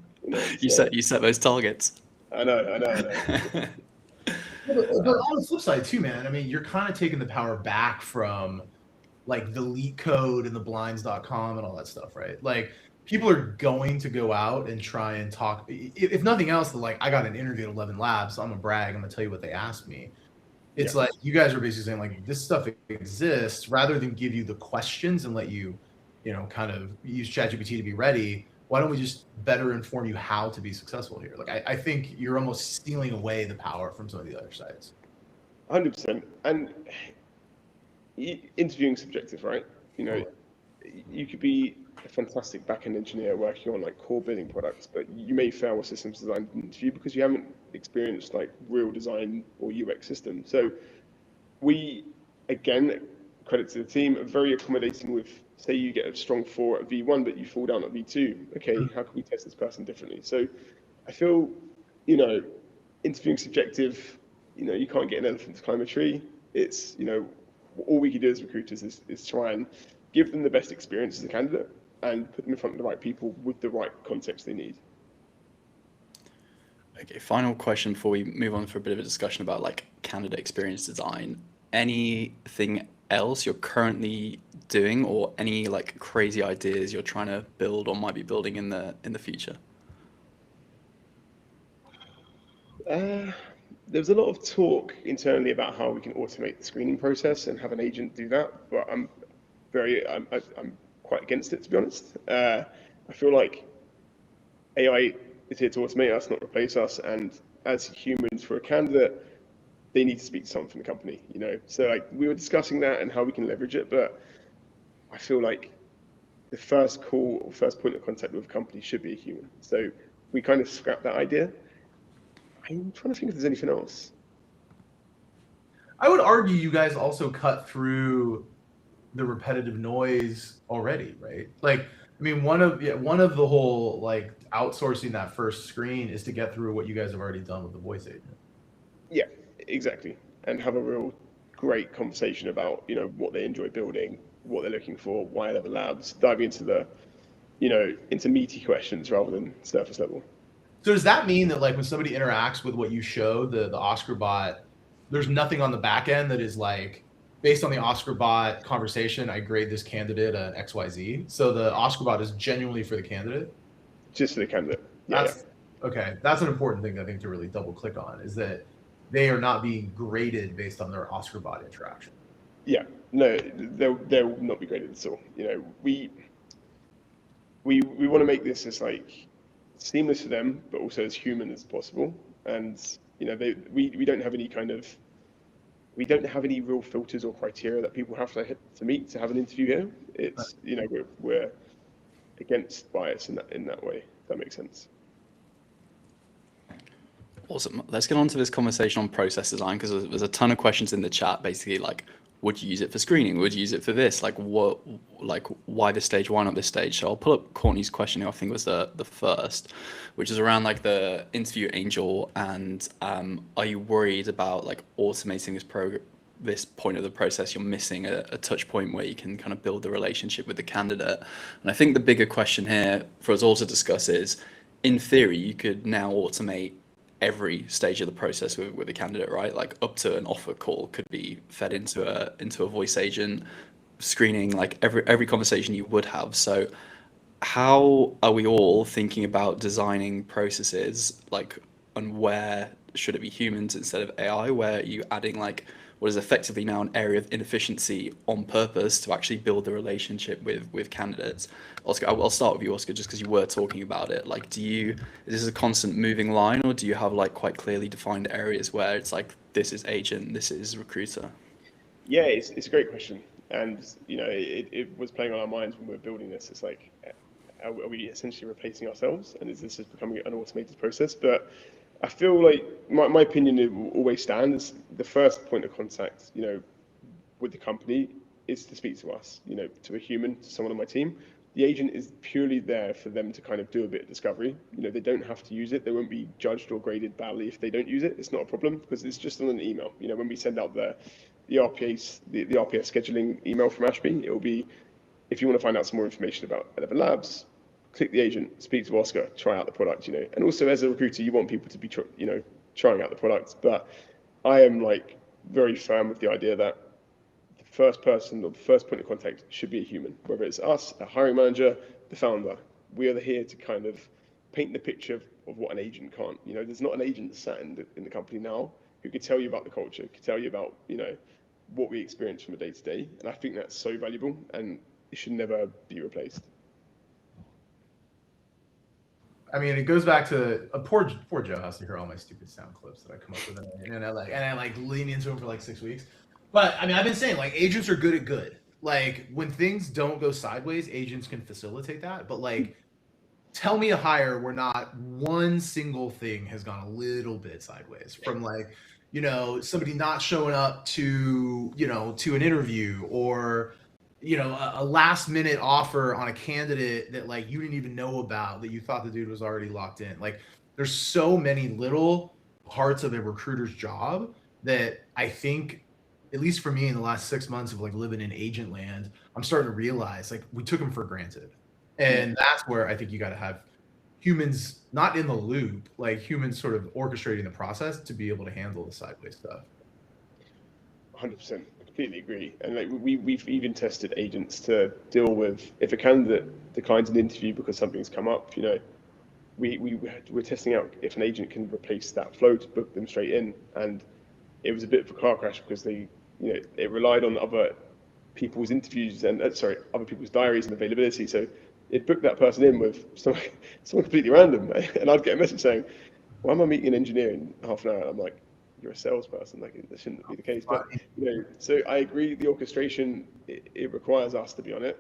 You set those targets. I know. But on the flip side too, man, I mean, you're kind of taking the power back from like the leak code and the blinds.com and all that stuff, right? Like, people are going to go out and try and talk. If nothing else, like, I got an interview at ElevenLabs, so I'm gonna brag. I'm gonna tell you what they asked me. It's like, you guys are basically saying like, this stuff exists, rather than give you the questions and let you, kind of use ChatGPT to be ready. Why don't we just better inform you how to be successful here? Like, I think you're almost stealing away the power from some of the other sites. 100%. And interviewing subjective, right? You could be a fantastic back-end engineer working on like core building products, but you may fail a systems design interview because you haven't experienced like real design or UX system. So we, again, credit to the team, are very accommodating with, say you get a strong 4 at V1, but you fall down at V2. Okay, how can we test this person differently? So I feel, interviewing subjective, you can't get an elephant to climb a tree. It's, all we can do as recruiters is try and give them the best experience as a candidate and put them in front of the right people with the right context they need. Okay, final question before we move on for a bit of a discussion about like candidate experience design. Anything else you're currently doing, or any like crazy ideas you're trying to build or might be building in the future? There's a lot of talk internally about how we can automate the screening process and have an agent do that, but I'm quite against it, to be honest. I feel like AI is here to automate us, not replace us, and as humans, for a candidate, they need to speak to someone from the company, So like, we were discussing that and how we can leverage it, but I feel like the first call or first point of contact with a company should be a human. So we kind of scrapped that idea. I'm trying to think if there's anything else. I would argue you guys also cut through the repetitive noise already, right? Like, I mean, one of the whole like outsourcing that first screen is to get through what you guys have already done with the voice agent. Yeah, exactly. And have a real great conversation about, what they enjoy building, what they're looking for, why ElevenLabs, diving into the, into meaty questions rather than surface level. So does that mean that like when somebody interacts with what you showed, the Oscar bot, there's nothing on the back end that is like, based on the Oscar bot conversation, I grade this candidate an XYZ. So the Oscar bot is genuinely for the candidate? Just for the candidate. Okay. That's an important thing I think to really double click on, is that they are not being graded based on their Oscar bot interaction. Yeah, no, they'll not be graded at all. We want to make this as like seamless for them, but also as human as possible. And we don't have any real filters or criteria that people have to meet to have an interview here. It's we're against bias in that way. If that makes sense. Awesome. Let's get on to this conversation on process design, because there's a ton of questions in the chat. Basically, like, would you use it for screening? Would you use it for this? Like, what? Like, why this stage? Why not this stage? So I'll pull up Courtney's question, who I think was the first, which is around like the interview angel, and are you worried about like automating this point of the process? You're missing a touch point where you can kind of build the relationship with the candidate. And I think the bigger question here for us all to discuss is, in theory, you could now automate every stage of the process with a candidate, right? Like up to an offer call could be fed into a voice agent, screening, like every conversation you would have. So how are we all thinking about designing processes, like, and where should it be humans instead of AI, where you adding like what is effectively now an area of inefficiency on purpose to actually build the relationship with candidates? Oscar, I'll start with you, Oscar, just because you were talking about it. Like, is this a constant moving line, or do you have like quite clearly defined areas where it's like, this is agent, this is recruiter? Yeah, it's a great question. And, it was playing on our minds when we were building this. It's like, are we essentially replacing ourselves? And is this just becoming an automated process? But I feel like my opinion, it will always stand, is the first point of contact, with the company is to speak to us, to a human, to someone on my team. The agent is purely there for them to kind of do a bit of discovery. They don't have to use it. They won't be judged or graded badly if they don't use it. It's not a problem because it's just on an email. When we send out the RPS scheduling email from Ashby, it will be, if you want to find out some more information about ElevenLabs, click the agent, speak to Oscar, try out the product, And also as a recruiter, you want people to be, trying out the product. But I am like very firm with the idea that the first person or the first point of contact should be a human, whether it's us, a hiring manager, the founder. We are here to kind of paint the picture of what an agent can't. There's not an agent sat in the company now who could tell you about the culture, could tell you about, what we experience from a day to day. And I think that's so valuable and it should never be replaced. I mean, it goes back to poor Joe has to hear all my stupid sound clips that I come up with, and I lean into them for like 6 weeks. But I mean, I've been saying like agents are good at good. Like when things don't go sideways, agents can facilitate that. But like, tell me a hire where not one single thing has gone a little bit sideways, from like, somebody not showing up to an interview, or a last minute offer on a candidate that like you didn't even know about, that you thought the dude was already locked in. Like there's so many little parts of a recruiter's job that I think, at least for me in the last 6 months of like living in agent land, I'm starting to realize like we took them for granted. And that's where I think you got to have humans not in the loop, like humans sort of orchestrating the process to be able to handle the sideways stuff. 100%. Completely agree. And like we've even tested agents to deal with, if a candidate declines an interview because something's come up, we're testing out if an agent can replace that flow to book them straight in. And it was a bit of a car crash because it relied on other people's interviews and other people's diaries and availability. So it booked that person in with someone completely random, and I'd get a message saying, "Why am I meeting an engineer in half an hour?" And I'm like, "You're a salesperson. Like that shouldn't be the case." But so I agree. The orchestration it requires us to be on it.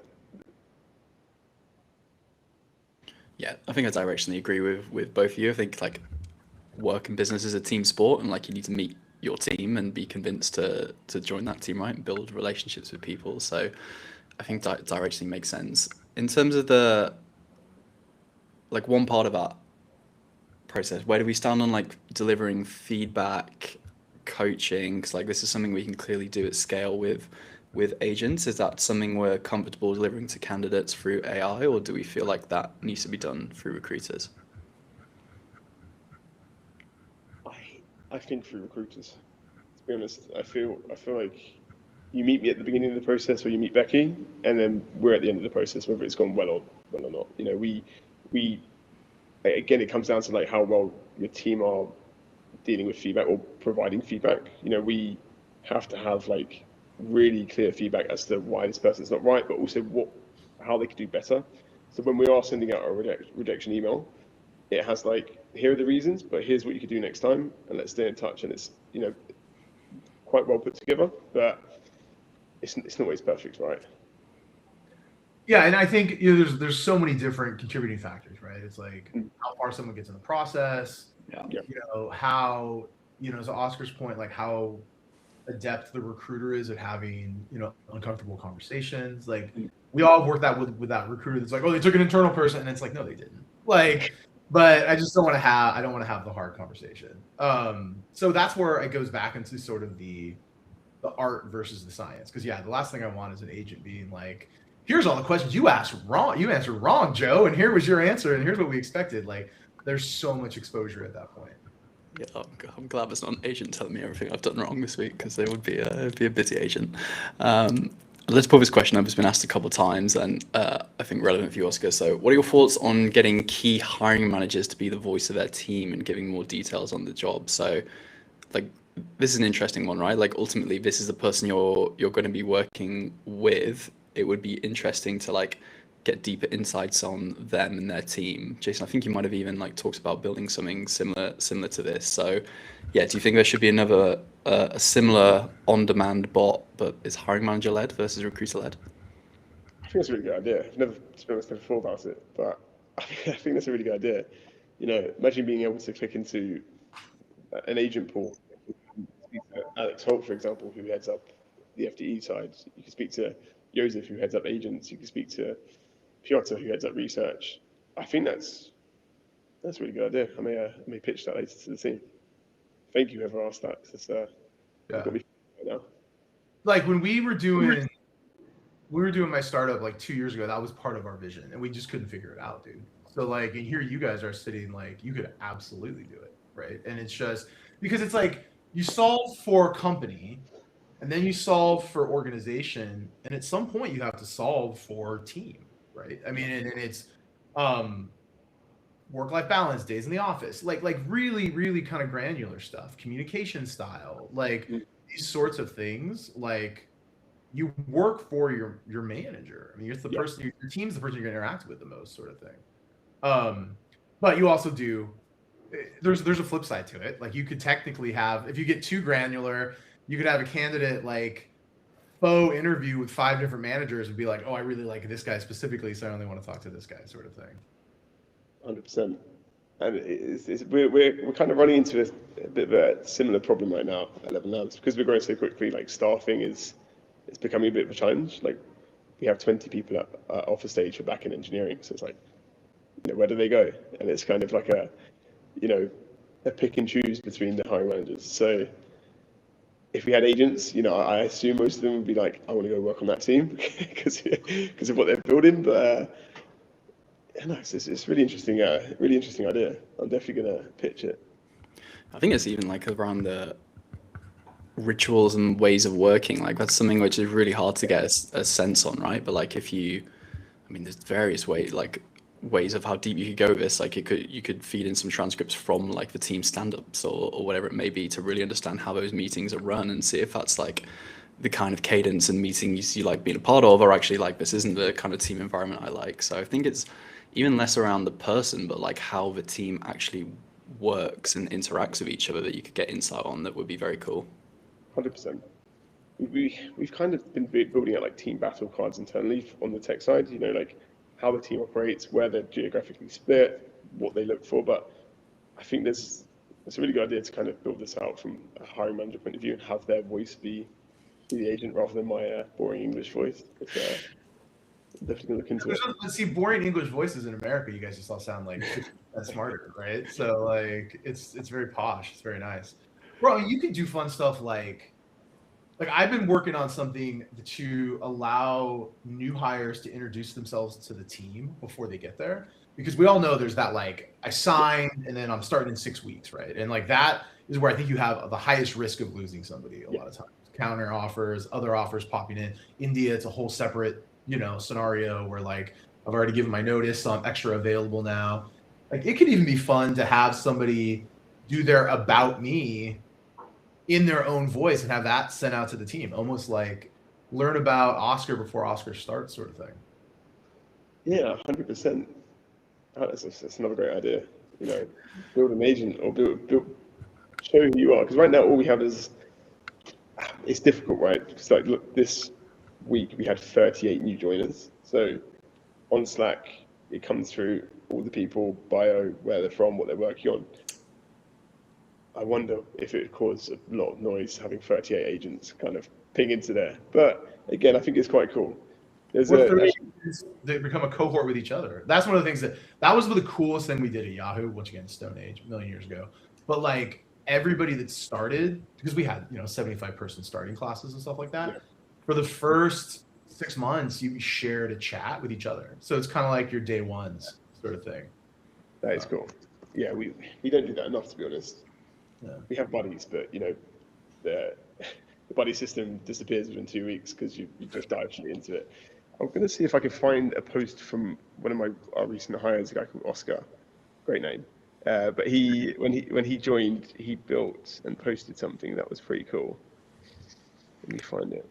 Yeah, I think I directionally agree with both of you. I think like work and business is a team sport, and like you need to meet your team and be convinced to join that team, right, and build relationships with people. So I think directionally makes sense. In terms of the like one part of our process, where do we stand on like delivering feedback, coaching? Because like this is something we can clearly do at scale with agents. Is that something we're comfortable delivering to candidates through AI, or do we feel like that needs to be done through recruiters? I think through recruiters. To be honest, I feel like you meet me at the beginning of the process, or you meet Becky, and then we're at the end of the process, whether it's gone well or not. We again, it comes down to like how well your team are dealing with feedback or providing feedback. We have to have like really clear feedback as to why this person's not right, but also how they could do better. So when we are sending out a rejection email, it has like, here are the reasons, but here's what you could do next time, and let's stay in touch. And it's quite well put together, but it's not always perfect, right? Yeah, and I think there's so many different contributing factors, right? It's like how far someone gets in the process, how to Oscar's point, like how adept the recruiter is at having uncomfortable conversations. Like we all work that with that recruiter that's like, oh, they took an internal person, and it's like, no, they didn't. Like, but I just don't want to have the hard conversation. So that's where it goes back into sort of the art versus the science. Because the last thing I want is an agent being like, here's all the questions you answered wrong, Joe, and here was your answer, and here's what we expected. Like, there's so much exposure at that point. Yeah, I'm glad there's not an agent telling me everything I've done wrong this week, because they would be a busy agent. let's pull this question up. It's been asked a couple of times, and I think relevant for you, Oscar. So, what are your thoughts on getting key hiring managers to be the voice of their team and giving more details on the job? So, like, this is an interesting one, right? Like, ultimately, this is the person you're going to be working with. It would be interesting to like get deeper insights on them and their team. Jason, I think you might have even like talked about building something similar to this. So, yeah, do you think there should be another a similar on-demand bot, but is hiring manager led versus recruiter led? I think that's a really good idea. I've never, to be honest, never thought about it, but I think that's a really good idea. You know, imagine being able to click into an agent pool. Speak to Alex Holt, for example, who heads up the FDE side. You can speak to Joseph, who heads up agents. You can speak to Piotr, who heads up research. I think that's a really good idea. I may pitch that later to the team. Thank you, whoever asked that. It's got me right now. Like when we were doing my startup like 2 years ago, that was part of our vision, and we just couldn't figure it out, dude. So like, and here you guys are sitting, like you could absolutely do it, right? And it's just because it's like you solve for company, and then you solve for organization, and at some point you have to solve for team, right? I mean, and it's work-life balance, days in the office, like really, really kind of granular stuff, communication style, like these sorts of things. Like you work for your manager. I mean, you're the person, your team's the person you're gonna interact with the most, sort of thing. But you also do. There's a flip side to it. Like you could technically have, if you get too granular, you could have a candidate like faux interview with 5 different managers and be like, oh, I really like this guy specifically, so I only want to talk to this guy, sort of thing. 100%. And we're kind of running into a bit of a similar problem right now at ElevenLabs because we're growing so quickly. Like staffing it's becoming a bit of a challenge. Like we have 20 people at offer stage for backend engineering, so it's like, you know, where do they go? And it's kind of like a pick and choose between the hiring managers. So if we had agents, you know, I assume most of them would be like, I want to go work on that team because of what they're building. But no, it's really interesting idea. I'm definitely gonna pitch it. I think it's even like around the rituals and ways of working. Like that's something which is really hard to get a sense on, right? But like there's various ways of how deep you could go with this. Like you could feed in some transcripts from like the team stand-ups or whatever it may be to really understand how those meetings are run and see if that's like the kind of cadence and meetings you like being a part of, or actually like this isn't the kind of team environment I like. So I think it's even less around the person, but like how the team actually works and interacts with each other that you could get insight on. That would be very cool. 100%. We've kind of been building out like team battle cards internally on the tech side, you know, like how the team operates, where they're geographically split, what they look for. But I think it's a really good idea to kind of build this out from a hiring manager point of view and have their voice be the agent rather than my boring English voice. Definitely gonna look into it. See, boring English voices in America, you guys just all sound like smarter, right? So like it's very posh, it's very nice. Bro, you could do fun stuff like I've been working on something to allow new hires to introduce themselves to the team before they get there. Because we all know there's that like I signed and then I'm starting in 6 weeks, right? And like that is where I think you have the highest risk of losing somebody a lot of times. Counter offers, other offers popping in. India, it's a whole separate, scenario where like I've already given my notice, so I'm extra available now. Like it could even be fun to have somebody do their about me in their own voice and have that sent out to the team, almost like learn about Oscar before Oscar starts, sort of thing. Yeah, 100%. That's another great idea. You know, build an agent or build show who you are. Because right now all we have is it's difficult, right? Because like look, this week we had 38 new joiners. So on Slack it comes through all the people, bio, where they're from, what they're working on. I wonder if it would cause a lot of noise having 38 agents kind of ping into there. But again, I think it's quite cool. They become a cohort with each other. That's one of the things that was the coolest thing we did at Yahoo, once again, Stone Age, a million years ago. But like everybody that started, because we had 75-person starting classes and stuff like that. Yeah. For the first 6 months, you shared a chat with each other. So it's kind of like your day ones sort of thing. That is cool. Yeah, we don't do that enough, to be honest. Yeah. We have buddies, but the buddy system disappears within 2 weeks because you just dive straight into it. I'm going to see if I can find a post from one of our recent hires, a guy called Oscar. Great name. But when he joined, he built and posted something that was pretty cool. Let me find it.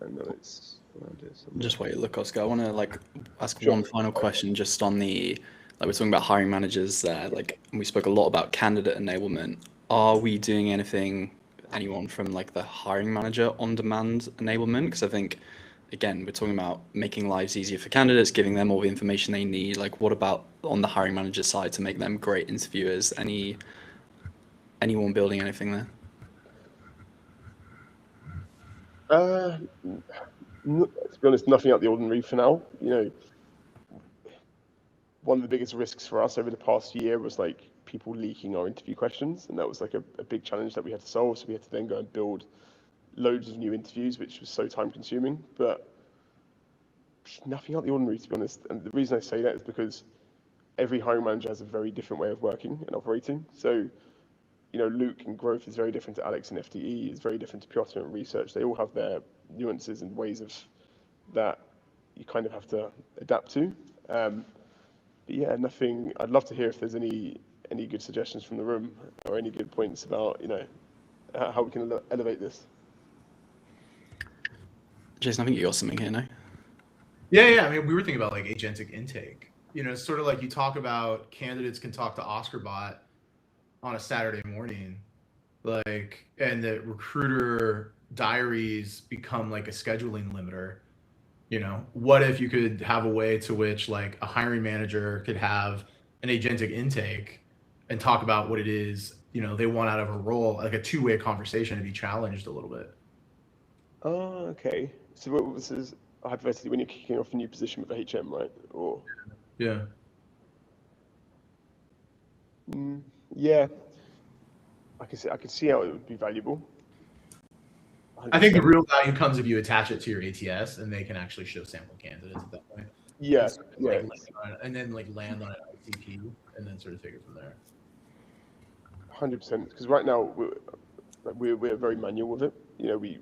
I know it's around here somewhere. Just wait, look, Oscar. I want to ask Sure. one final question, just on the we're talking about hiring managers there. We spoke a lot about candidate enablement. Are we doing anyone from the hiring manager on demand enablement? Because I think, again, we're talking about making lives easier for candidates, giving them all the information they need. What about on the hiring manager side to make them great interviewers? Anyone building anything there? To be honest, nothing out the ordinary for now. One of the biggest risks for us over the past year was people leaking our interview questions, and that was a big challenge that we had to solve. So we had to then go and build loads of new interviews, which was so time consuming, but nothing out the ordinary, to be honest. And the reason I say that is because every hiring manager has a very different way of working and operating. So, Luke in growth is very different to Alex in FTE, is very different to Piotr in research. They all have their nuances and ways of that you kind of have to adapt to. But yeah, nothing. I'd love to hear if there's any good suggestions from the room or any good points about, how we can elevate this. Jason, I think you got something here, no? Yeah. I mean, we were thinking about agentic intake. It's sort of you talk about candidates can talk to Oscar bot on a Saturday morning, and the recruiter diaries become a scheduling limiter. What if you could have a way to which a hiring manager could have an agentic intake and talk about what it is, they want out of a role, a two-way conversation, to be challenged a little bit. Oh, okay. So this is hypothetically when you're kicking off a new position with HM, right? Or yeah. Yeah, I could see how it would be valuable. 100%. I think the real value comes if you attach it to your ATS and they can actually show sample candidates at that point. Yeah, and then land on an ICP and then sort of take it from there. 100%. Because right now we're very manual with it.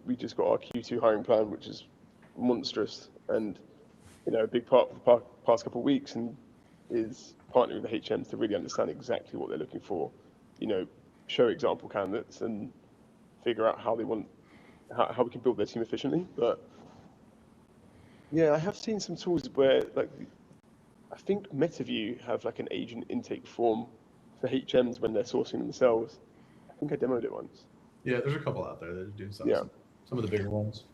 We just got our Q2 hiring plan, which is monstrous, and a big part of the past couple of weeks is partnering with the HMs to really understand exactly what they're looking for. Show example candidates and figure out how they want. How we can build their team efficiently. But yeah, I have seen some tools where I think MetaView have an agent intake form for HMs when they're sourcing themselves. I think I demoed it once. Yeah, there's a couple out there that are doing some. Yeah. Some of the bigger ones.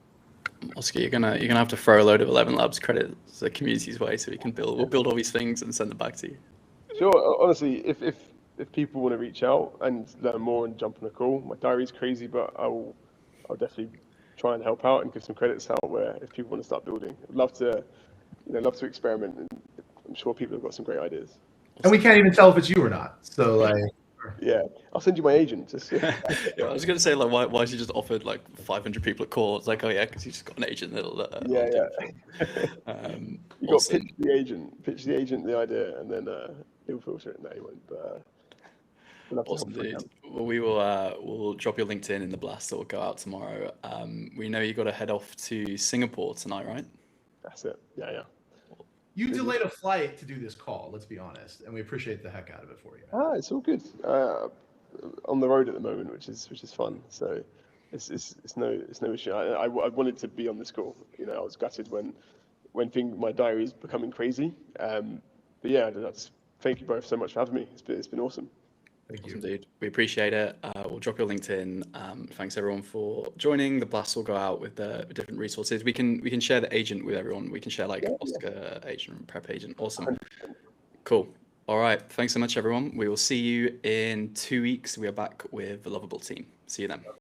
Oscar, you're gonna have to throw a load of ElevenLabs credits the community's way so we'll build all these things and send them back to you. Sure. Honestly, if people want to reach out and learn more and jump on a call, my diary's crazy, but I'll definitely try and help out and give some credits out where if people want to start building. I'd love to experiment, and I'm sure people have got some great ideas. And we can't even tell if it's you or not. So yeah, I'll send you my agent. Just yeah, I was gonna say why she just offered 500 people a call. It's oh yeah, because you just got an agent that'll yeah. You got awesome. to pitch the agent the idea, and then he'll filter it. No, he won't. But Awesome, dude. Well, we'll drop your LinkedIn in the blast that will go out tomorrow. We know you got to head off to Singapore tonight, right? That's it. Yeah. You delayed a flight to do this call, let's be honest, and we appreciate the heck out of it for you. It's all good. On the road at the moment, which is fun. So it's no issue. I wanted to be on this call. I was gutted when my diary is becoming crazy. But yeah, thank you both so much for having me. It's been awesome. Thank you. Awesome, dude. We appreciate it. We'll drop your LinkedIn. Thanks everyone for joining. The blast will go out with the different resources. We can share the agent with everyone. We can share Oscar agent and prep agent. Awesome. 100%. Cool. All right. Thanks so much, everyone. We will see you in 2 weeks. We are back with the Lovable team. See you then.